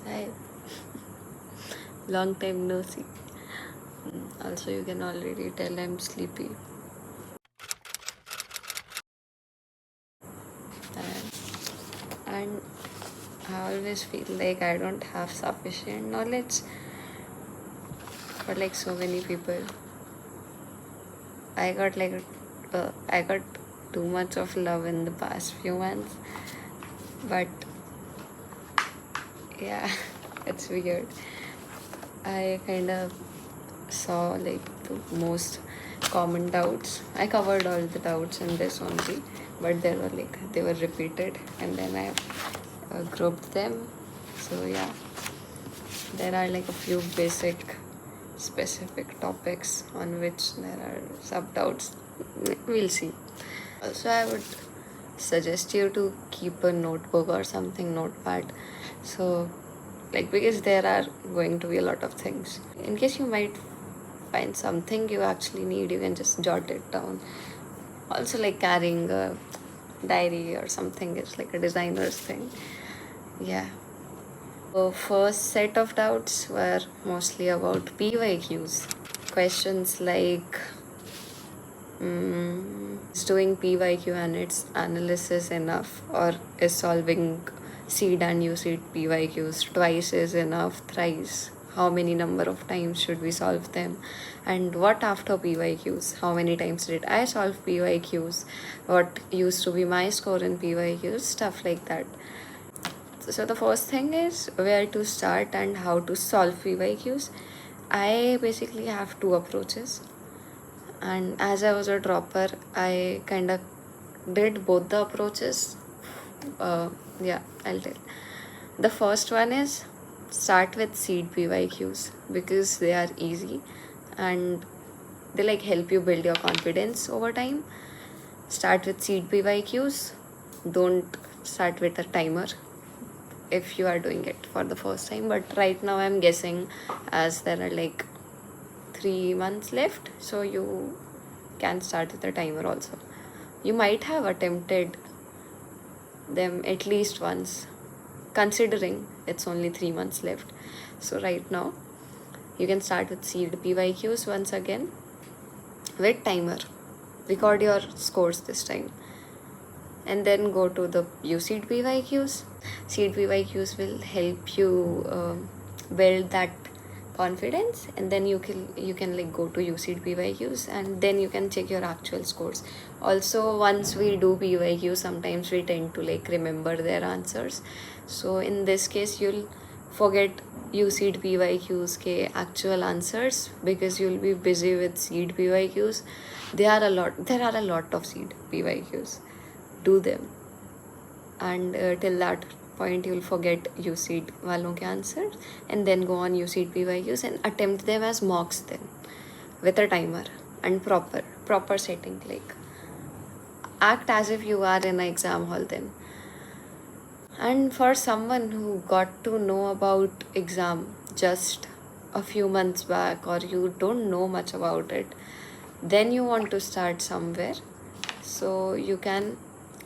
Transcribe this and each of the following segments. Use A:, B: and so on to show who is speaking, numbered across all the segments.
A: Hi. Long time no see. Also, you can already tell I'm sleepy. And I always feel like I don't have sufficient knowledge for like so many people. I got too much of love in the past few months, but yeah, it's weird. I kind of saw like the most common doubts. I covered all the doubts in this only, but they were repeated, and then I grouped them. So yeah, there are like a few basic specific topics on which there are sub doubts. We'll see. Also, I would suggest you to keep a notebook or something, notepad. So, like, because there are going to be a lot of things. In case you might find something you actually need, you can just jot it down. Also, like carrying a diary or something is like a designer's thing. Yeah. So, first set of doubts were mostly about PYQs. Questions like, is doing PYQ and its analysis enough, or is solving seed and UCEED PYQs twice is enough, thrice? How many number of times should we solve them? And what after PYQs? How many times did I solve PYQs? What used to be my score in PYQs? Stuff like that. So the first thing is where to start and how to solve PYQs. I basically have two approaches, and as I was a dropper, I kind of did both the approaches. Yeah, I'll tell. The first one is start with seed PYQs because they are easy and they like help you build your confidence over time. Start with seed PYQs. Don't start with a timer if you are doing it for the first time. But right now, I'm guessing as there are like 3 months left, so you can start with a timer also. You might have attempted them at least once, considering it's only 3 months left. So right now, you can start with seed PYQs once again with timer. Record your scores this time, and then go to the UCEED PYQs. Seed PYQs will help you build that confidence, and then you can like go to UCEED PYQs, and then you can check your actual scores. Also, once we do PYQ, sometimes we tend to like remember their answers. So in this case, you'll forget UCEED PYQs के actual answers because you'll be busy with seed PYQs. There are a lot of seed PYQs. Do them, and till that point you'll forget UCEED वालों के answers, and then go on UCEED PYQs and attempt them as mocks then with a timer and proper setting, like act as if you are in an exam hall then. And for someone who got to know about exam just a few months back, or you don't know much about it, then you want to start somewhere, so you can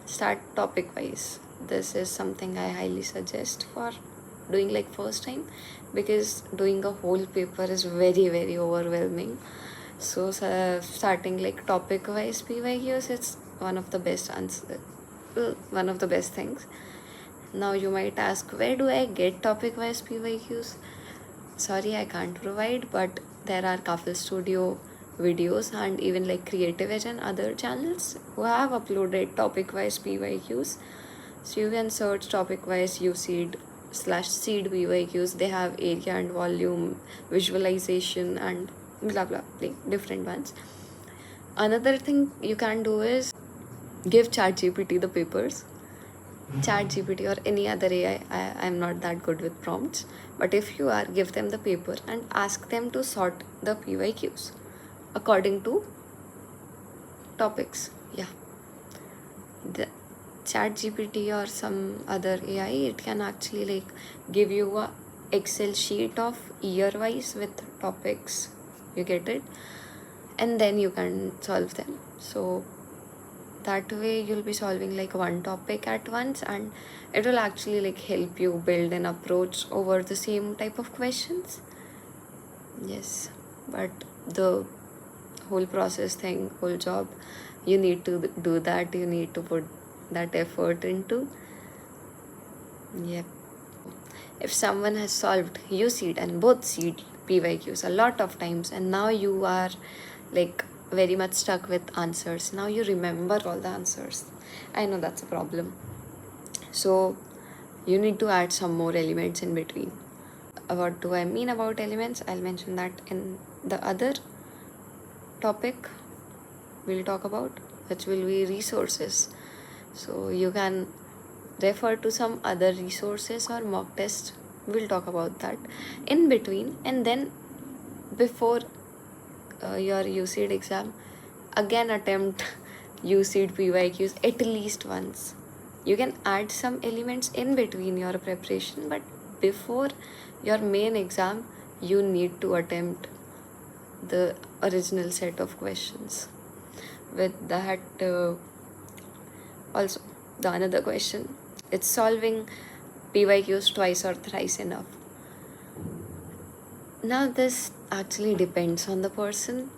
A: start topic wise. This is something I highly suggest for doing like first time, because doing a whole paper is very overwhelming. So starting like topic wise PYQs, it's one of the best one of the best things. Now you might ask, where do I get topic wise PYQs? Sorry, I can't provide, but there are Couple Studio videos and even like Creative Edge and other channels who have uploaded topic wise PYQs. So you can search topic wise UCEED/seed PYQs. They have area and volume, visualization, and blah blah, like different ones. Another thing you can do is give ChatGPT the papers. ChatGPT or any other AI, I'm not that good with prompts, but if you are, give them the paper and ask them to sort the PYQs according to topics. Yeah, the ChatGPT or some other AI, it can actually like give you a Excel sheet of year wise with topics. You get it, and then you can solve them. So that way you'll be solving like one topic at once, and it will actually like help you build an approach over the same type of questions. Yes, but the whole process thing, whole job, you need to do that, you need to put that effort into. Yep. If someone has solved UCEED and both SEED PYQs a lot of times, and now you are like very much stuck with answers, now you remember all the answers, I know that's a problem. So you need to add some more elements in between. What do I mean about elements? I'll mention that in the other topic we'll talk about, which will be resources. So you can refer to some other resources or mock tests. We'll talk about that in between, and then before your UCEED exam, again attempt UCEED PYQs at least once. You can add some elements in between your preparation, but before your main exam, you need to attempt the original set of questions. With that, also the another question, it's solving PYQs twice or thrice enough? Now this actually depends on the person.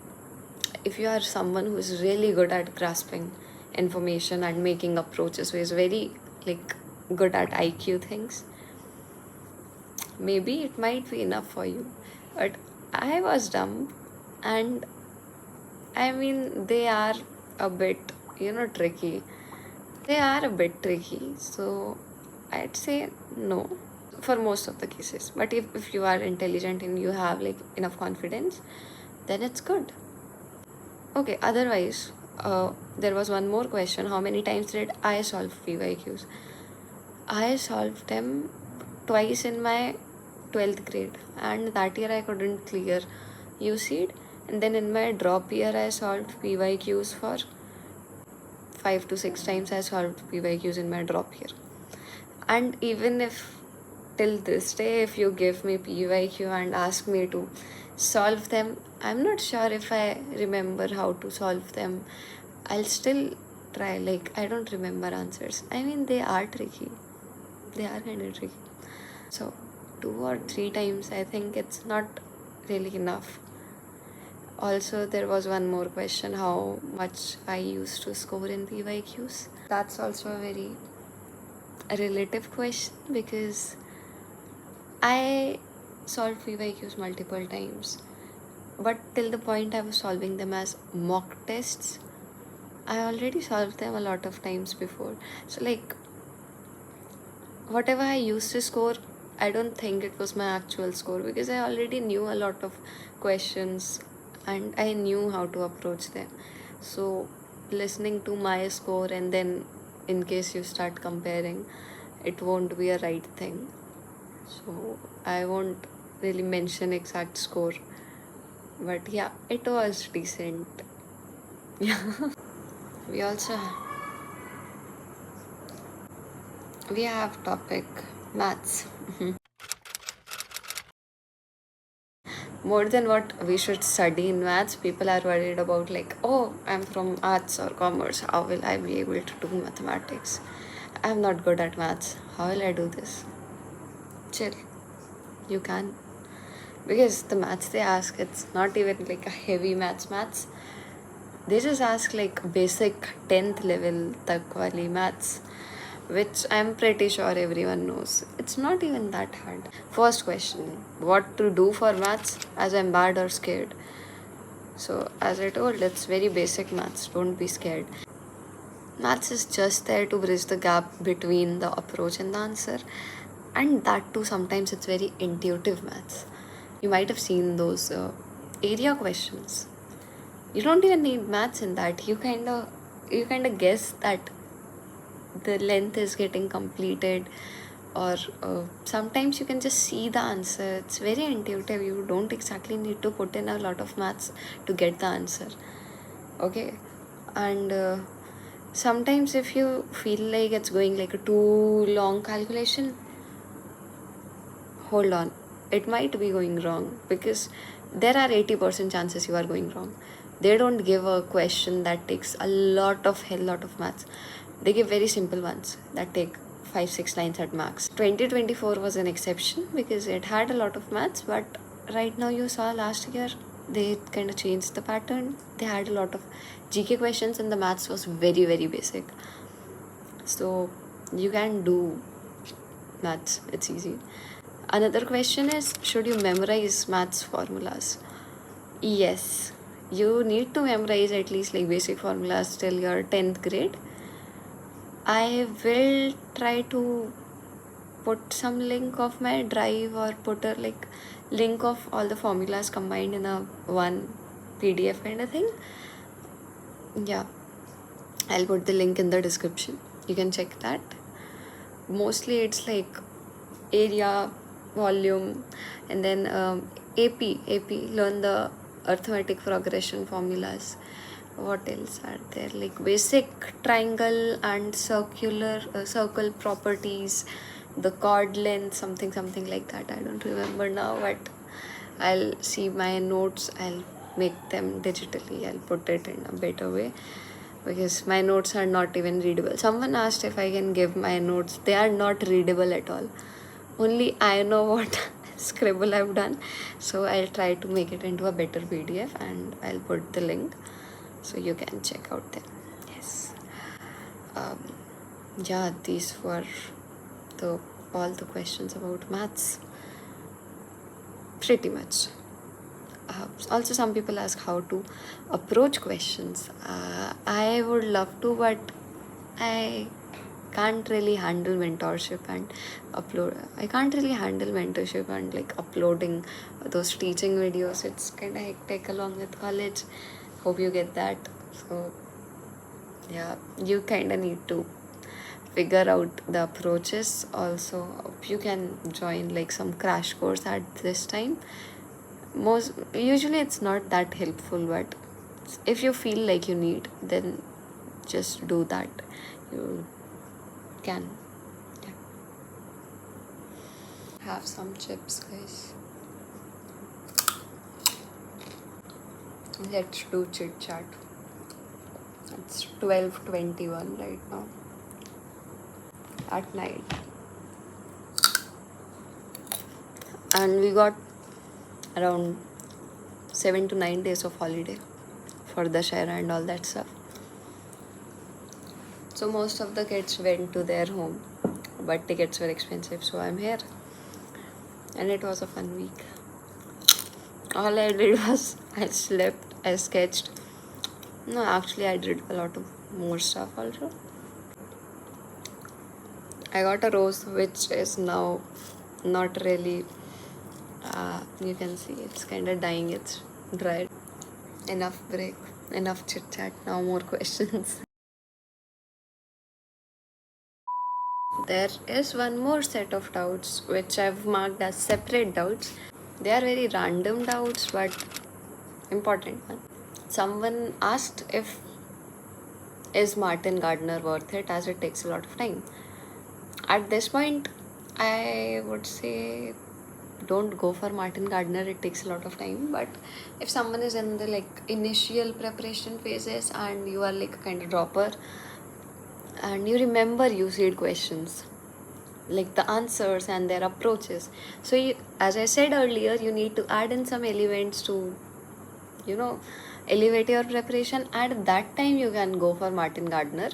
A: If you are someone who is really good at grasping information and making approaches, who is very like good at IQ things, maybe it might be enough for you. But I was dumb, and I mean they are a bit tricky. They are a bit tricky, so I'd say no for most of the cases. But if you are intelligent and you have like enough confidence, then it's good. Okay, otherwise, there was one more question. How many times did I solve PYQs? I solved them twice in my 12th grade, and that year I couldn't clear UCEED. And then in my drop year, I solved PYQs for 5 to 6 times. I solved PYQs in my drop year. And even if till this day, if you give me PYQ and ask me to solve them, I'm not sure if I remember how to solve them. I'll still try. Like, I don't remember answers. I mean, they are tricky. They are kind of tricky. So 2 or 3 times, I think it's not really enough. Also, there was one more question, how much I used to score in PYQs. That's also a very relative question, because I solved PYQs multiple times, but till the point I was solving them as mock tests, I already solved them a lot of times before. So like, whatever I used to score, I don't think it was my actual score, because I already knew a lot of questions and I knew how to approach them. So listening to my score, and then in case you start comparing, it won't be a right thing. So I won't really mention exact score, but yeah, it was decent. Yeah. we also we have topic maths. More than what we should study in maths, people are worried about like, oh, I'm from arts or commerce, how will I be able to do mathematics? I'm not good at maths, how will I do this? Chill, you can. Because the maths they ask, it's not even like a heavy maths. They just ask like basic 10th level tak wali maths, which I'm pretty sure everyone knows. It's not even that hard. First question, what to do for maths as I'm bad or scared? So as I told, it's very basic maths, don't be scared. Maths is just there to bridge the gap between the approach and the answer, and that too sometimes it's very intuitive maths. You might have seen those area questions. You don't even need maths in that. You kind of guess that the length is getting completed, or sometimes you can just see the answer. It's very intuitive. You don't exactly need to put in a lot of maths to get the answer. Okay, and sometimes if you feel like it's going like a too long calculation, hold on, it might be going wrong, because there are 80% chances you are going wrong. They don't give a question that takes a lot of maths. They give very simple ones that take 5-6 lines at max. 2024 was an exception because it had a lot of maths, but right now you saw last year they kind of changed the pattern. They had a lot of GK questions and the maths was very, very basic. So you can do maths, it's easy. Another question is, should you memorize maths formulas? Yes, you need to memorize at least like basic formulas till your 10th grade. I will try to put some link of my drive or put a like link of all the formulas combined in a one PDF kind of thing. Yeah, I'll put the link in the description. You can check that. Mostly it's like area, volume, and then AP, learn the arithmetic progression formulas. What else are there? Like basic triangle and circle properties, the chord length, something like that. I don't remember now, but I'll see my notes. I'll make them digitally. I'll put it in a better way because my notes are not even readable. Someone asked if I can give my notes. They are not readable at all. Only I know what scribble I've done. So I'll try to make it into a better PDF and I'll put the link so you can check out them. Yes. Yeah, these were all the questions about maths. Pretty much. Also, some people ask how to approach questions. I would love to, but I can't really handle mentorship and like uploading those teaching videos. It's kind of hectic along with college. Hope you get that. So yeah, you kind of need to figure out the approaches. Also, you can join like some crash course at this time. Usually it's not that helpful, but if you feel like you need, then just do that. You can. Yeah. Have some chips, guys. Let's do chit chat. It's 12:21 right now at night, and we got around 7 to 9 days of holiday for the share and all that stuff. So most of the kids went to their home, but tickets were expensive, so I'm here. And it was a fun week. All I did was I slept, I sketched. No, actually I did a lot of more stuff also. I got a rose which is now not really, you can see it's kind of dying, it's dried. Enough break, enough chit chat, now more questions. There is one more set of doubts which I've marked as separate doubts. They are very random doubts but important one. Someone asked if is Martin Gardner worth it, as it takes a lot of time. At this point, I would say don't go for Martin Gardner, it takes a lot of time. But if someone is in the like initial preparation phases and you are like a kind of dropper and you remember UCEED questions, like the answers and their approaches, so you, as I said earlier, you need to add in some elements to elevate your preparation. At that time you can go for Martin Gardner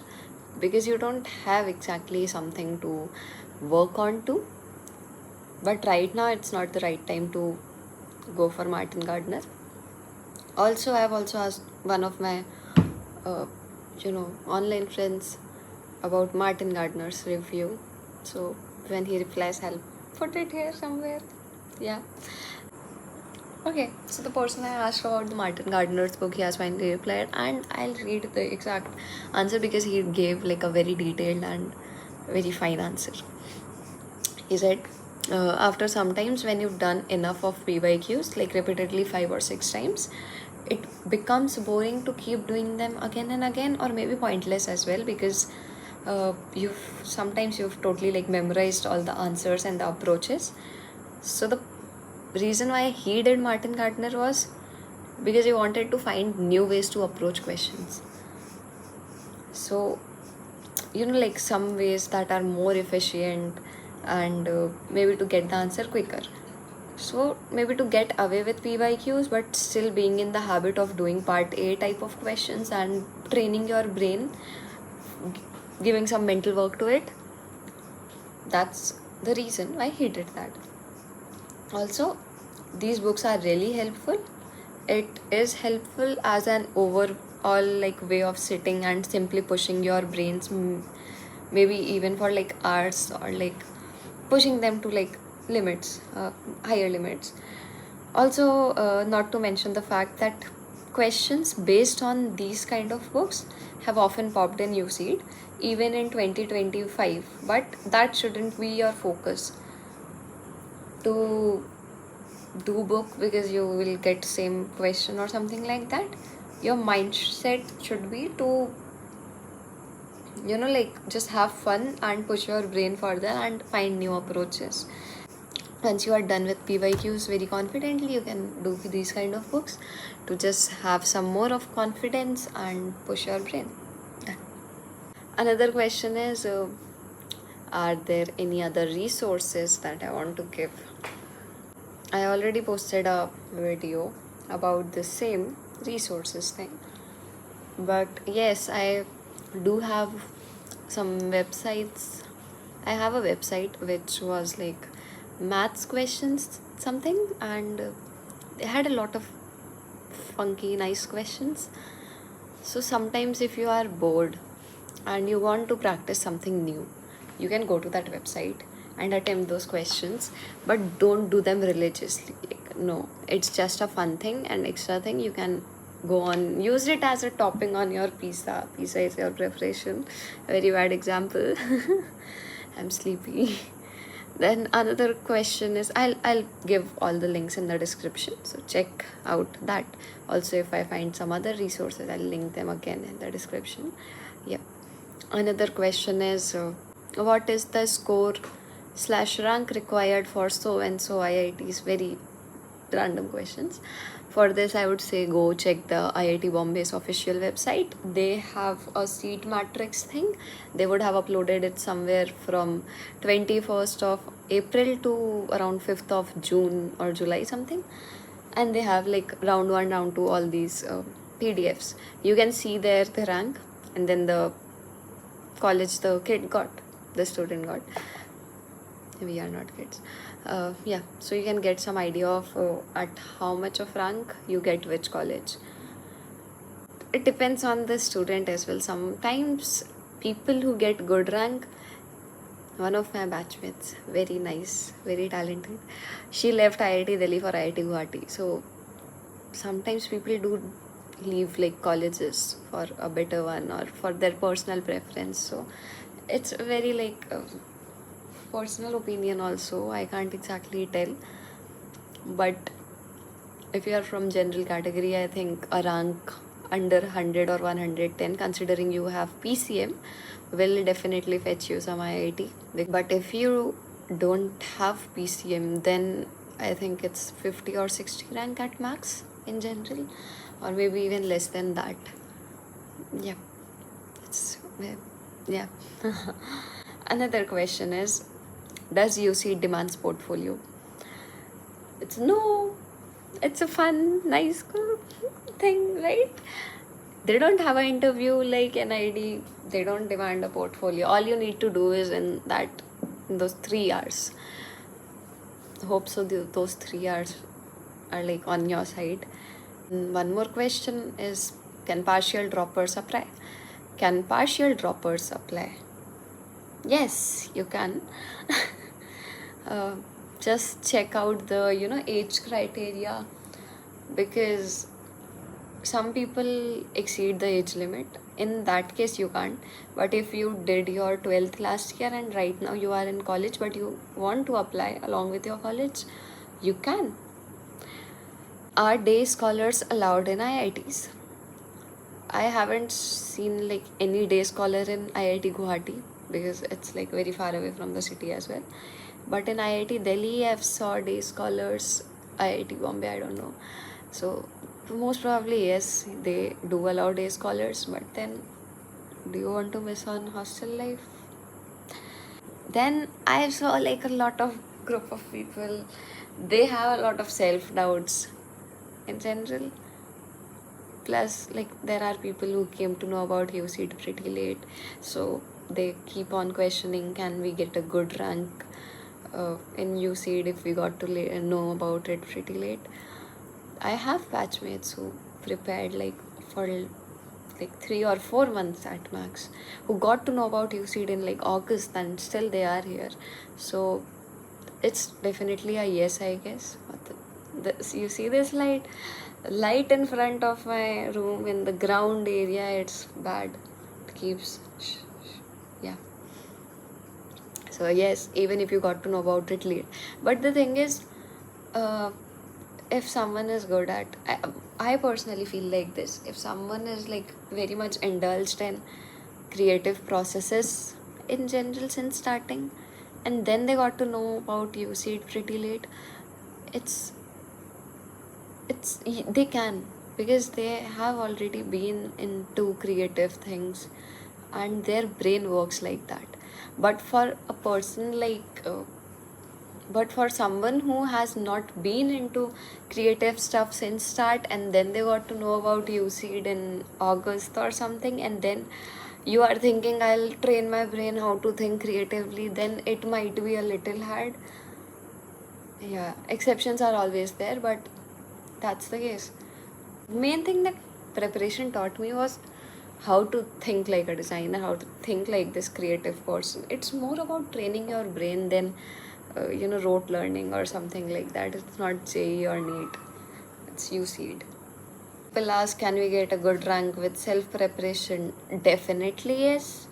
A: because you don't have exactly something to work on to. But right now it's not the right time to go for Martin Gardner. Also, I've also asked one of my online friends about Martin Gardner's review. So when he replies, I'll put it here somewhere. Yeah. Okay, so the person I asked about the Martin Gardner's book, he has finally replied, and I'll read the exact answer because he gave like a very detailed and very fine answer. He said, after sometimes when you've done enough of PYQs, like repeatedly 5 or 6 times, it becomes boring to keep doing them again and again, or maybe pointless as well, because you've totally like memorized all the answers and the approaches. So the reason why he did Martin Gardner was because you wanted to find new ways to approach questions. So, like some ways that are more efficient and maybe to get the answer quicker. So, maybe to get away with PYQs but still being in the habit of doing part A type of questions and training your brain, giving some mental work to it. That's the reason why he did that. Also, these books are really helpful. It is helpful as an overall like way of sitting and simply pushing your brains, maybe even for like hours, or like pushing them to like limits, higher limits. Also, not to mention the fact that questions based on these kind of books have often popped in UCEED even in 2025, but that shouldn't be your focus to do book because you will get same question or something like that. Your mindset should be to like just have fun and push your brain further and find new approaches. Once you are done with PYQs very confidently, you can do these kind of books to just have some more of confidence and push your brain. Another question is, are there any other resources that I want to give? I already posted a video about the same resources thing. But yes, I do have some websites. I have a website which was like maths questions something, and they had a lot of funky nice questions. So sometimes if you are bored and you want to practice something new, you can go to that website and attempt those questions, but don't do them religiously. Like, no, it's just a fun thing and extra thing. You can go on, use it as a topping on your pizza. Pizza is your preparation. A very bad example. I'm sleepy. Then another question is, I'll give all the links in the description, so check out that. Also, if I find some other resources, I'll link them again in the description. Yeah. Another question is, what is the score/rank required for so and so IITs? Very random questions. For this, I would say go check the IIT Bombay's official website. They have a seat matrix thing. They would have uploaded it somewhere from 21st of April to around 5th of June or July something. And they have like round 1, round 2, all these PDFs. You can see there the rank and then the college the student got. We are not kids. Yeah, so you can get some idea of at how much of rank you get which college. It depends on the student as well. Sometimes people who get good rank, one of my batchmates, very nice, very talented, she left IIT Delhi for IIT Guwahati. So sometimes people do leave like colleges for a better one or for their personal preference. So it's very like personal opinion also. I can't exactly tell. But if you are from general category, I think a rank under 100 or 110, considering you have PCM, will definitely fetch you some IIT. But if you don't have PCM, then I think it's 50 or 60 rank at max in general, or maybe even less than that. Yeah. Yeah. Another question is, does UC demands portfolio? It's no. It's a fun, nice thing, right? They don't have an interview like NID. They don't demand a portfolio. All you need to do is in those 3 hours. Hope so those 3 hours are like on your side. And one more question is, can partial droppers apply? Can partial droppers apply? Yes, you can. Just check out the age criteria, because some people exceed the age limit. In that case you can't. But if you did your 12th last year and right now you are in college but you want to apply along with your college, you can. Are day scholars allowed in IITs? I haven't seen like any day scholar in IIT Guwahati because it's like very far away from the city as well. But in IIT Delhi, I've saw day scholars. IIT Bombay, I don't know. So Most probably, yes, they do allow day scholars, but then do you want to miss on hostel life? Then I saw like a lot of group of people, they have a lot of self doubts in general. Plus, like, there are people who came to know about UCEED pretty late, so they keep on questioning, can we get a good rank in UCEED if we got to know about it pretty late. I have batchmates who prepared like for like 3 or 4 months at max, who got to know about UCEED in like August, and still they are here. So it's definitely a yes, I guess. You see this light in front of my room in the ground area, it's bad. It keeps yeah. So yes, even if you got to know about it late, but the thing is, uh, if someone is good at, I personally feel like this, if someone is like very much indulged in creative processes in general since starting, and then they got to know about UCEED pretty late, it's they can, because they have already been into creative things and their brain works like that. But for a person like but for someone who has not been into creative stuff since start, and then they got to know about UCEED in August or something, and then you are thinking, I'll train my brain how to think creatively, then it might be a little hard. Yeah, exceptions are always there, but that's the case. Main thing that preparation taught me was how to think like a designer, how to think like this creative person. It's more about training your brain than rote learning or something like that. It's not JE or NEET, it's UCEED. People ask, can we get a good rank with self preparation? Definitely yes.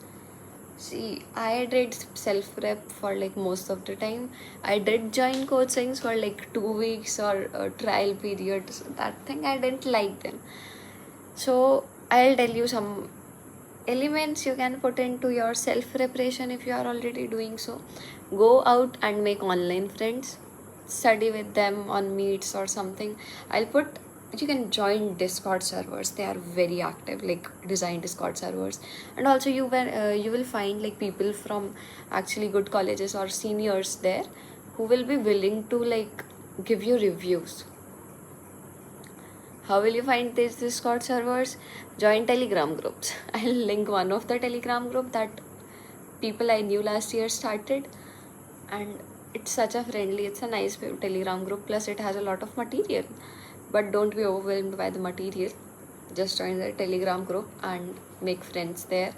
A: See, I did self prep for like most of the time. I did join coachings for like 2 weeks or trial periods. That thing I didn't like them. So I'll tell you some elements you can put into your self preparation if you are already doing so. Go out and make online friends. Study with them on meets or something. You can join Discord servers. They are very active, like design Discord servers. And also you will find like people from actually good colleges or seniors there who will be willing to like give you reviews. How will you find these Discord servers? Join Telegram groups. I'll link one of the Telegram group that people I knew last year started, and it's such a friendly, it's a nice Telegram group, plus it has a lot of material. But don't be overwhelmed by the material. Just join the Telegram group and make friends there,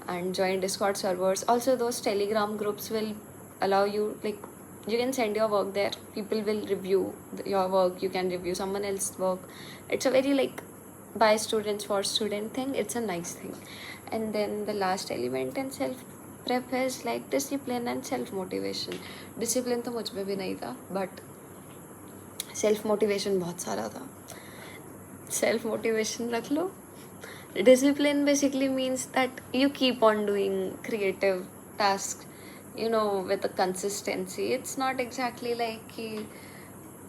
A: and join Discord servers. Also, those Telegram groups will allow you, like, you can send your work there, people will review your work, you can review someone else's work. It's a very like by students for student thing. It's a nice thing. And then the last element in self prep is like discipline and self motivation. Discipline तो मुझ में भी नहीं था, but self motivation बहुत सारा था. Self motivation रख लो. Discipline basically means that you keep on doing creative tasks, with a consistency. It's not exactly like कि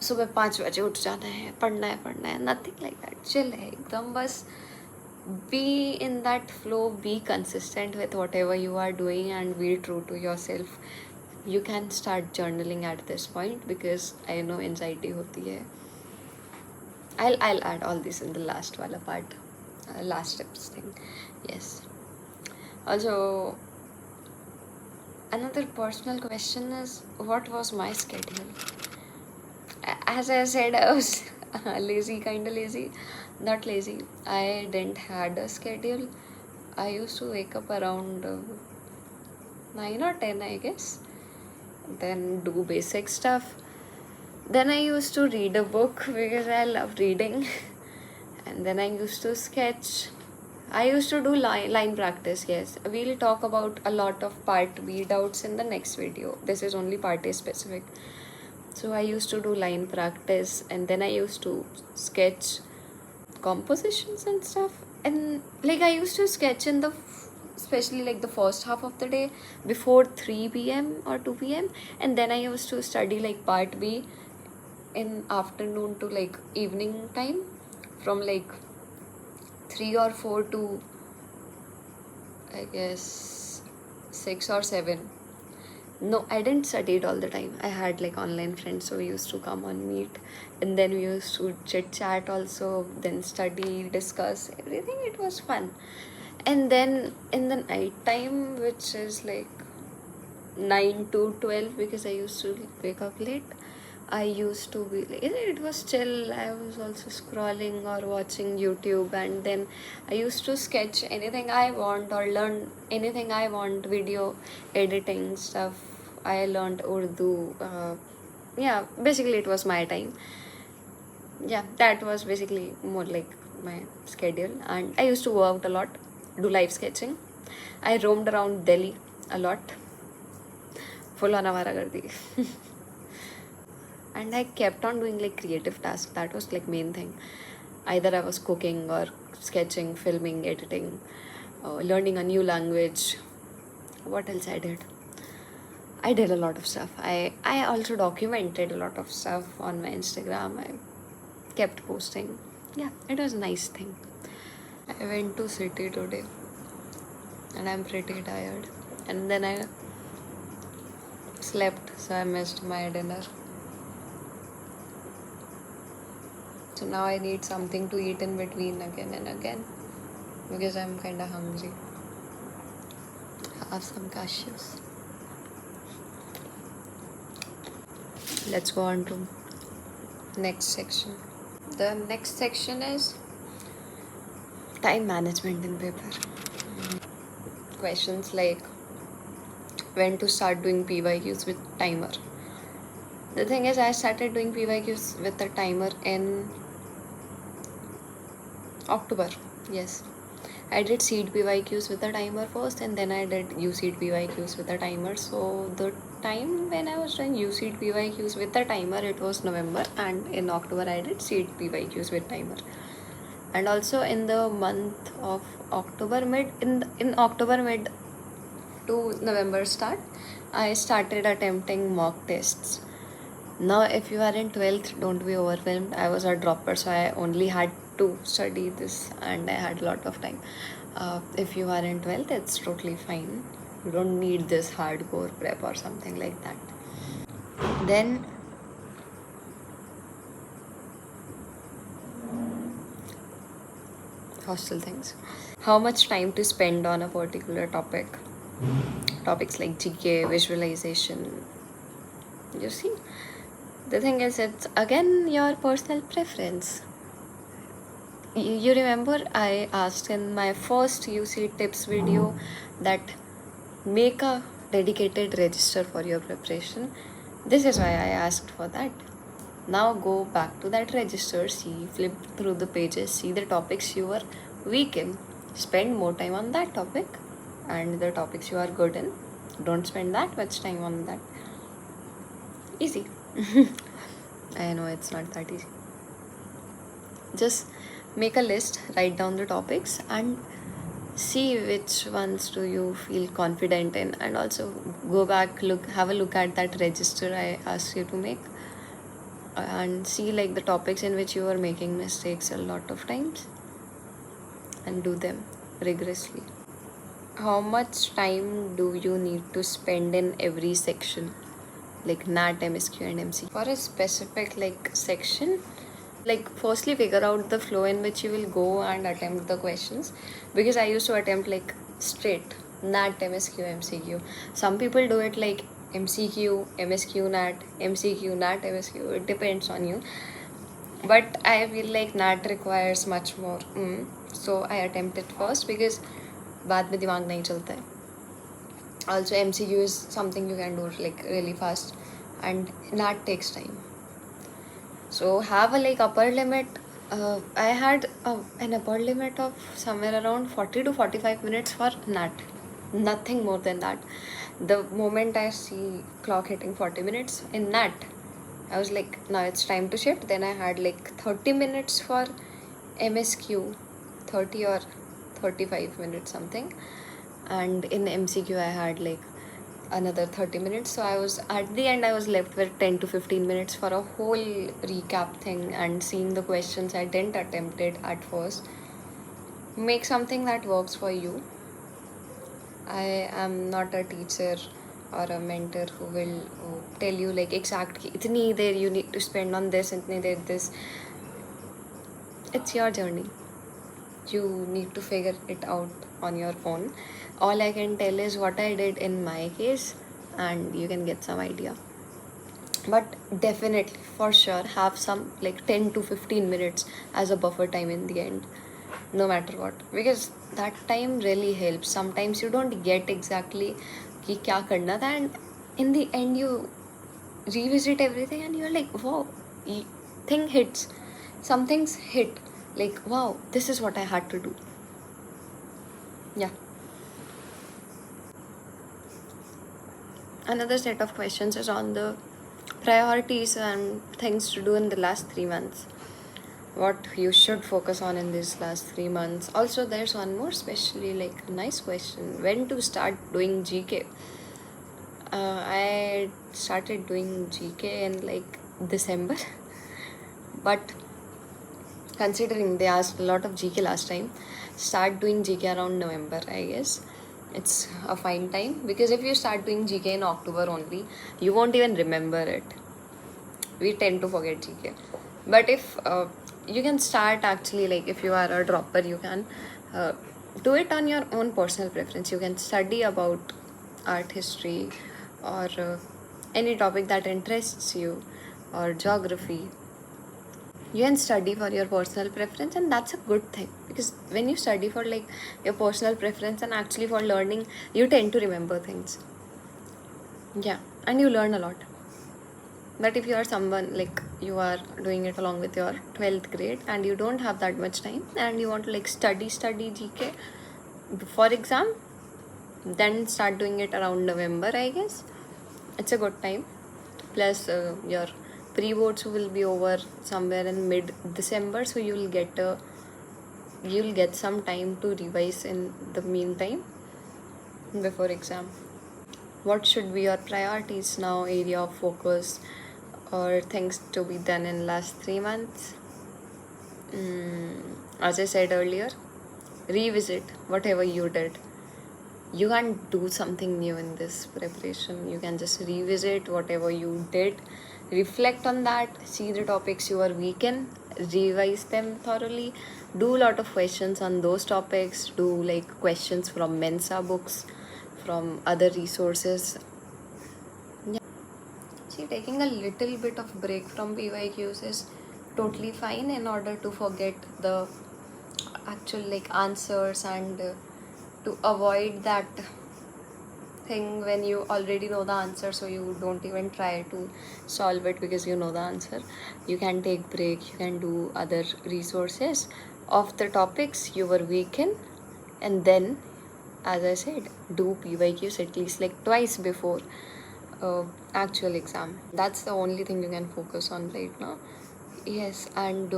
A: सुबह 5 बजे उठ जाना है, पढ़ना है. Nothing like that. Chill है एकदम. बस be in that flow, be consistent with whatever you are doing, and be true to yourself. You can start journaling at this point, because I know anxiety होती है. I'll add all this in the last wala part, last tips thing. Yes. Also, another personal question is, what was my schedule? As I said, I was lazy, kind of lazy. Not lazy. I didn't had a schedule. I used to wake up around 9 or 10, I guess. Then do basic stuff. Then I used to read a book because I love reading. And then I used to sketch. I used to do line practice, yes. We'll talk about a lot of part B doubts in the next video. This is only part A specific. So I used to do line practice, and then I used to sketch compositions and stuff. And like I used to sketch in especially like the first half of the day before 3 p.m. or 2 p.m. And then I used to study like part B in afternoon to like evening time from like 3 or 4 to I guess 6 or 7. No, I didn't study it all the time. I had like online friends, so we used to come on meet, and then we used to chit chat also, then study, discuss everything. It was fun. And then in the night time, which is like 9 to 12, because I used to wake up late, I used to be like, it was chill. I was also scrolling or watching YouTube, and then I used to sketch anything I want or learn anything I want, video editing stuff. I learned Urdu. Yeah, basically, it was my time. Yeah, that was basically more like my schedule. And I used to go out a lot, do live sketching. I roamed around Delhi a lot. Full on आवारा कर दी. And I kept on doing like creative tasks. That was like main thing. Either I was cooking or sketching, filming, editing, learning a new language. What else I did? I did a lot of stuff. I also documented a lot of stuff on my Instagram. I kept posting. Yeah, it was a nice thing. I went to city today and I'm pretty tired. And then I slept, so I missed my dinner. So now I need something to eat in between again and again because I'm kinda hungry. Have some cashews. Let's go on to next section. The next section is time management in paper. Questions like when to start doing PYQs with timer. The thing is, I started doing PYQs with a timer in October. Yes, I did seed PYQs with a timer first, and then I did UCEED PYQs with a timer. So the time when I was doing UCEED PYQs with a timer, it was November, and in October I did seed PYQs with timer. And also in the month of October mid, in October mid to November start, I started attempting mock tests. Now if you are in 12th, don't be overwhelmed. I was a dropper, so I only had to study this and I had a lot of time. If you are in 12th, it's totally fine. You don't need this hardcore prep or something like that. Then hostel things. How much time to spend on a particular topic? Topics like GK, visualization. You see, the thing is, it's again your personal preference. You remember I asked in my first UC tips video that make a dedicated register for your preparation. This is why I asked for that. Now go back to that register, see, flip through the pages, see the topics you are weak in, spend more time on that topic, and the topics you are good in, don't spend that much time on that. Easy. I know it's not that easy. Just make a list, write down the topics, and see which ones do you feel confident in, and also go back, have a look at that register I asked you to make, and see like the topics in which you are making mistakes a lot of times and do them rigorously. How much time do you need to spend in every section, like NAT, MSQ and MC? For a specific like section, like firstly figure out the flow in which you will go and attempt the questions, because I used to attempt like straight NAT, MSQ, MCQ. Some people do it like MCQ, MSQ, NAT, MCQ, NAT, MSQ. It depends on you, but I feel like NAT requires much more. So I attempt it first because बाद में दिमाग नहीं चलता है. Also MCQ is something you can do like really fast, and NAT takes time. So have a like upper limit. I had an upper limit of somewhere around 40 to 45 minutes for NAT. Nothing more than that. The moment I see clock hitting 40 minutes in NAT, I was like, now it's time to shift. Then I had like 30 minutes for MSQ, 30 or 35 minutes something. And in MCQ I had like another 30 minutes. So I was at the end, I was left with 10 to 15 minutes for a whole recap thing and seeing the questions I didn't attempt it at first. Make something that works for you. I am not a teacher or a mentor who will tell you like exactly itni there you need to spend on this, itni there this. It's your journey. You need to figure it out on your own. All I can tell is what I did in my case, and you can get some idea. But definitely, for sure, have some like 10 to 15 minutes as a buffer time in the end, no matter what, because that time really helps. Sometimes you don't get exactly ki kya karna tha, and in the end you revisit everything and you're like, wow, thing hits, some things hit, like wow, this is what I had to do. Yeah. Another set of questions is on the priorities and things to do in the last 3 months, what you should focus on in these last 3 months. Also, there's one more especially like nice question, when to start doing GK. I started doing GK in like December but considering they asked a lot of GK last time, start doing GK around November, I guess. It's a fine time, because if you start doing GK in October only, you won't even remember it. We tend to forget GK. But if you can start actually, like if you are a dropper, you can do it on your own personal preference. You can study about art history or any topic that interests you, or geography. You can study for your personal preference, and that's a good thing, because when you study for like your personal preference and actually for learning, you tend to remember things. Yeah, and you learn a lot. But if you are someone like you are doing it along with your 12th grade and you don't have that much time and you want to like study GK for exam, then start doing it around November, I guess. It's a good time. Plus your pre-boards will be over somewhere in mid-December, so you'll get some time to revise in the meantime before exam. What should be your priorities now, area of focus, or things to be done in last 3 months? As I said earlier, revisit whatever you did. You can't do something new in this preparation. You can just revisit whatever you did, reflect on that, see the topics you are weak in, revise them thoroughly, do a lot of questions on those topics, do like questions from Mensa books, from other resources. Yeah. See, taking a little bit of break from PYQs is totally fine in order to forget the actual like answers and to avoid that thing when you already know the answer, so you don't even try to solve it because you know the answer. You can take break, you can do other resources of the topics you were weak in, and then, as I said, do PYQs at least like twice before actual exam. That's the only thing you can focus on right now. Yes, and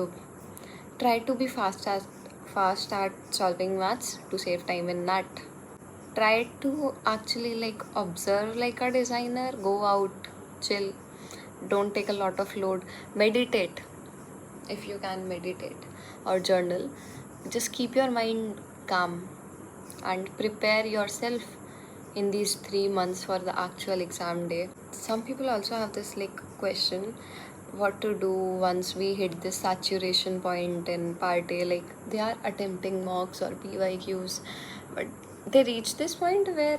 A: try to be fast at solving maths to save time in that. Try to actually like observe like a designer, go out, chill, don't take a lot of load, meditate if you can, meditate or journal. Just keep your mind calm and prepare yourself in these 3 months for the actual exam day. Some people also have this like question, what to do once we hit this saturation point in part A. Like they are attempting mocks or PYQs, but they reach this point where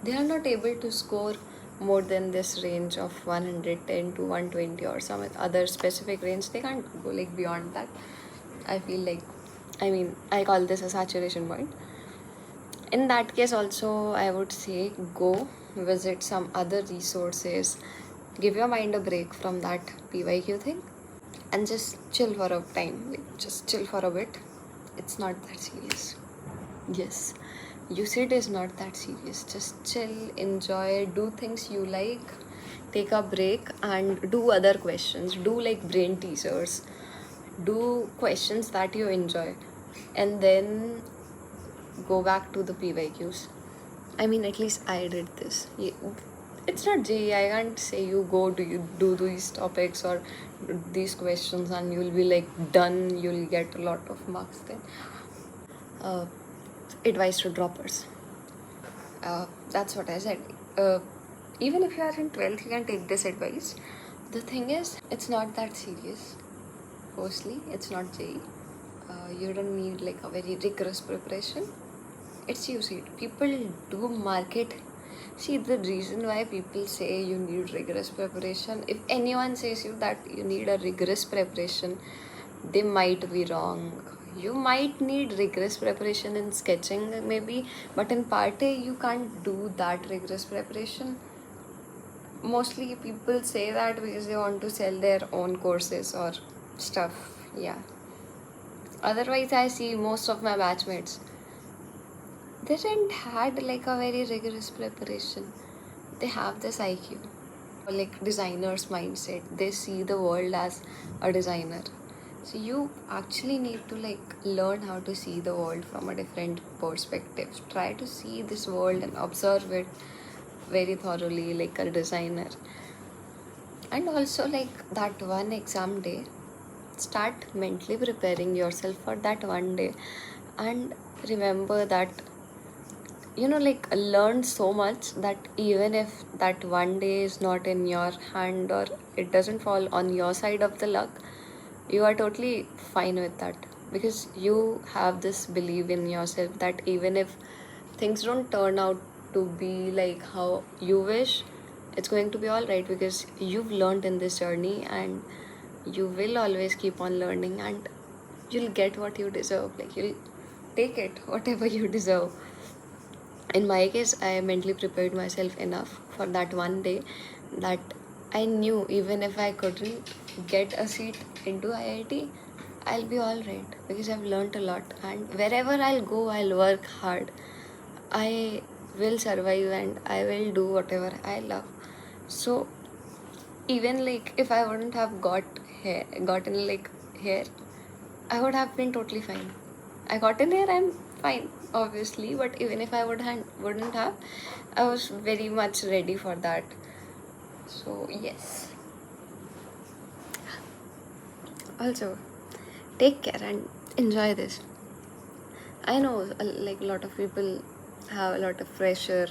A: they are not able to score more than this range of 110 to 120 or some other specific range. They can't go like beyond that. I feel like, I call this a saturation point. In that case also, I would say go visit some other resources, give your mind a break from that PYQ thing, and just chill for a time. Like, just chill for a bit. It's not that serious. Yes, UCEED is not that serious. Just chill, enjoy, do things you like, take a break, and do other questions. Do like brain teasers, do questions that you enjoy, and then go back to the PYQs. At least I did this. it's not JEE. I can't say you do these topics or these questions and you'll be like done. You'll get a lot of marks then. Uh, Advice to droppers. That's what I said. Even if you are in 12th, you can take this advice. The thing is, it's not that serious. Firstly, it's not JEE. You don't need like a very rigorous preparation. It's UCEED. People do market. See, the reason why people say you need rigorous preparation, if anyone says you that you need a rigorous preparation, they might be wrong. You might need rigorous preparation in sketching maybe, but in part A you can't do that rigorous preparation. Mostly people say that because they want to sell their own courses or stuff. Yeah. Otherwise, I see most of my batchmates, they didn't had like a very rigorous preparation. They have this IQ, like designer's mindset. They see the world as a designer. So you actually need to like learn how to see the world from a different perspective. Try to see this world and observe it very thoroughly like a designer. And also like that one exam day, start mentally preparing yourself for that one day, and remember that like learn so much that even if that one day is not in your hand or it doesn't fall on your side of the luck, you are totally fine with that, because you have this belief in yourself that even if things don't turn out to be like how you wish, it's going to be all right, because you've learned in this journey and you will always keep on learning, and you'll get what you deserve. Like, you'll take it whatever you deserve. In my case, I mentally prepared myself enough for that one day that I knew even if I couldn't get a seat into IIT, I'll be all right, because I've learned a lot, and wherever I'll go, I'll work hard. I will survive and I will do whatever I love. So even like if I wouldn't have gotten like here, I would have been totally fine. I got in here, I'm fine, obviously, but even if I wouldn't have, I was very much ready for that. So yes. Also, take care and enjoy this. I know like a lot of people have a lot of pressure,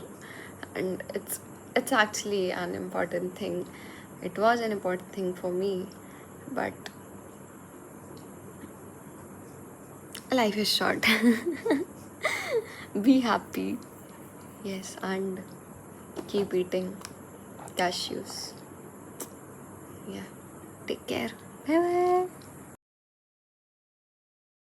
A: and it's actually an important thing. It was an important thing for me, but life is short. Be happy. Yes, and keep eating cashews. Yeah. Take care. Bye bye.